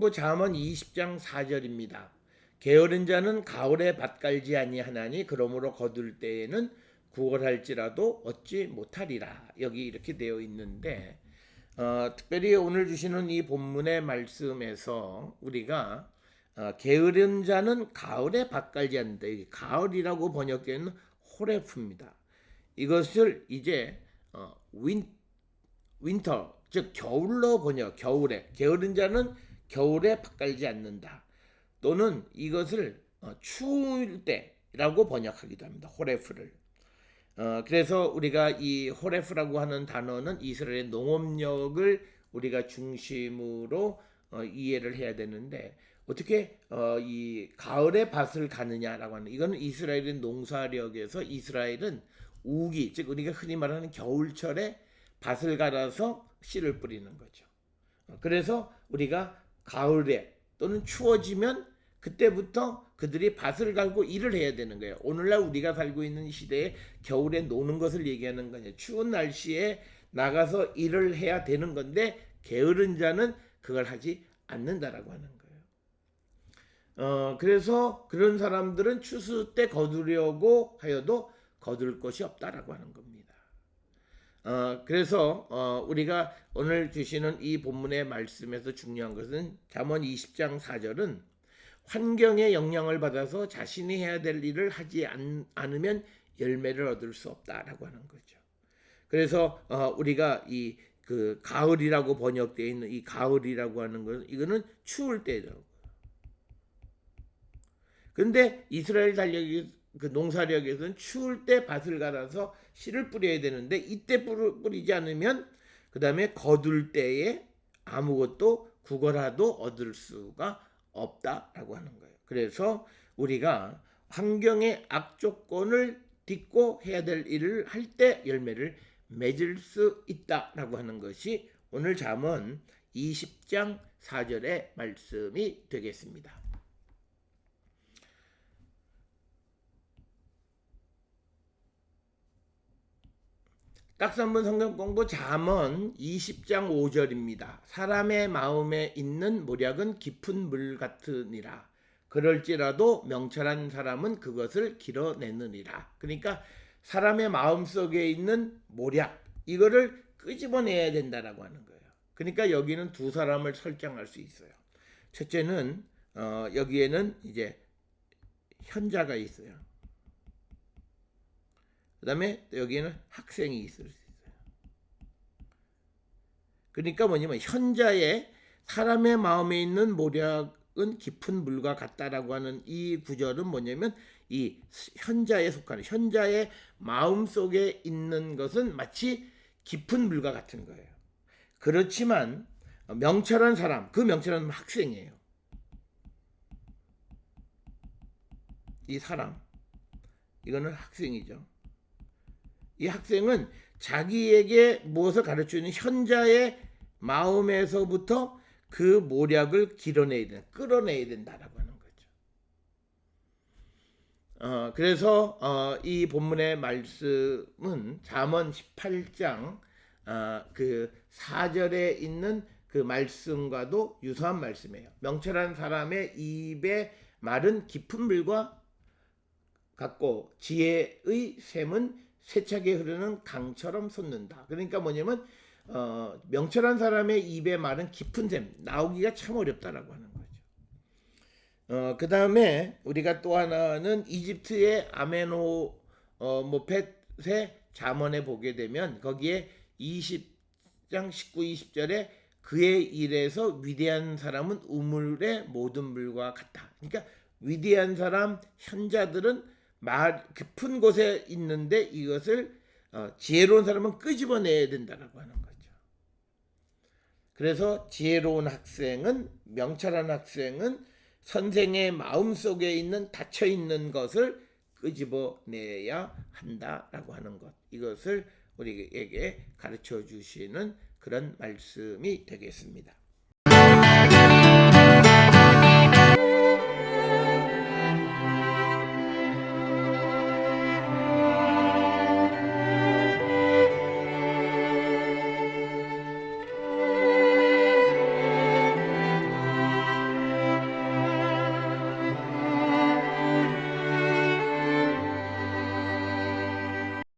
성경공부 잠언 20장 4절입니다. 게으른 자는 가을에 밭 갈지 아니하나니 그러므로 거둘 때에는 구걸할지라도 얻지 못하리라. 여기 이렇게 되어 있는데 특별히 오늘 주시는 이 본문의 말씀에서 우리가 게으른 자는 가을에 밭 갈지 않는다. 이 가을이라고 번역되는 호레프입니다. 이것을 이제 윈터, 즉 겨울로 번역, 겨울에 게으른 자는 겨울에 밭 갈지 않는다. 또는 이것을 추울 때라고 번역하기도 합니다. 호레프를. 그래서 우리가 이 호레프라고 하는 단어는 이스라엘의 농업력을 우리가 중심으로 이해를 해야 되는데 어떻게 이 가을에 밭을 가느냐라고 하는 이거는 이스라엘의 농사력에서 이스라엘은 우기, 즉 우리가 흔히 말하는 겨울철에 밭을 갈아서 씨를 뿌리는 거죠. 그래서 우리가 가을에 또는 추워지면 그때부터 그들이 밭을 갈고 일을 해야 되는 거예요. 오늘날 우리가 살고 있는 시대에 겨울에 노는 것을 얘기하는 거예요. 추운 날씨에 나가서 일을 해야 되는 건데 게으른 자는 그걸 하지 않는다라고 하는 거예요. 그래서 그런 사람들은 추수 때 거두려고 하여도 거둘 곳이 없다라고 하는 겁니다. 그래서 우리가 오늘 주시는 이 본문의 말씀에서 중요한 것은 잠언 20장 4절은 환경의 영향을 받아서 자신이 해야 될 일을 하지 않으면 열매를 얻을 수 없다라고 하는 거죠. 그래서 우리가 이 그 가을이라고 번역되어 있는 이 가을이라고 하는 것은 이거는 추울 때라고. 그런데 이스라엘 그 농사력에서는 추울 때 밭을 갈아서 씨를 뿌려야 되는데 이때 뿌리지 않으면 그 다음에 거둘 때에 아무것도 구걸하도 얻을 수가 없다라고 하는 거예요. 그래서 우리가 환경의 악조건을 딛고 해야 될 일을 할 때 열매를 맺을 수 있다라고 하는 것이 오늘 잠언 20장 4절의 말씀이 되겠습니다. 딱삼분 성경 공부 잠언 20장 5절입니다. 사람의 마음에 있는 모략은 깊은 물 같으니라. 그럴지라도 명철한 사람은 그것을 길어내느니라. 그러니까 사람의 마음속에 있는 모략, 이거를 끄집어내야 된다라고 하는 거예요. 그러니까 여기는 두 사람을 설정할 수 있어요. 첫째는 여기에는 이제 현자가 있어요. 그 다음에 여기에는 학생이 있을 수 있어요. 그러니까 뭐냐면 현자의 사람의 마음에 있는 모략은 깊은 물과 같다라고 하는 이 구절은 뭐냐면 이 현자에 속하는 현자의 마음 속에 있는 것은 마치 깊은 물과 같은 거예요. 그렇지만 명철한 사람, 그 명철한 학생이에요. 이 사람, 이거는 학생이죠. 이 학생은 자기에게 무엇을 가르치는 현자의 마음에서부터 그 모략을 끌어내야 된다라고 하는 거죠. 그래서 이 본문의 말씀은 잠언 18장 그 4절에 있는 그 말씀과도 유사한 말씀이에요. 명철한 사람의 입의 말은 깊은 물과 같고 지혜의 샘은 세차게 흐르는 강처럼 솟는다. 그러니까 뭐냐면 명철한 사람의 입의 말은 깊은 샘, 나오기가 참 어렵다라고 하는 거죠. 그 다음에 우리가 또 하나는 이집트의 아메노모펫의 잠언에 보게 되면 거기에 20장 19, 20절에 그의 일에서 위대한 사람은 우물의 모든 물과 같다. 그러니까 위대한 사람, 현자들은 깊은 곳에 있는데 이것을 지혜로운 사람은 끄집어내야 된다라고 하는 거죠. 그래서 지혜로운 학생은, 명철한 학생은 선생의 마음속에 있는 닫혀있는 것을 끄집어내야 한다라고 하는 것, 이것을 우리에게 가르쳐 주시는 그런 말씀이 되겠습니다.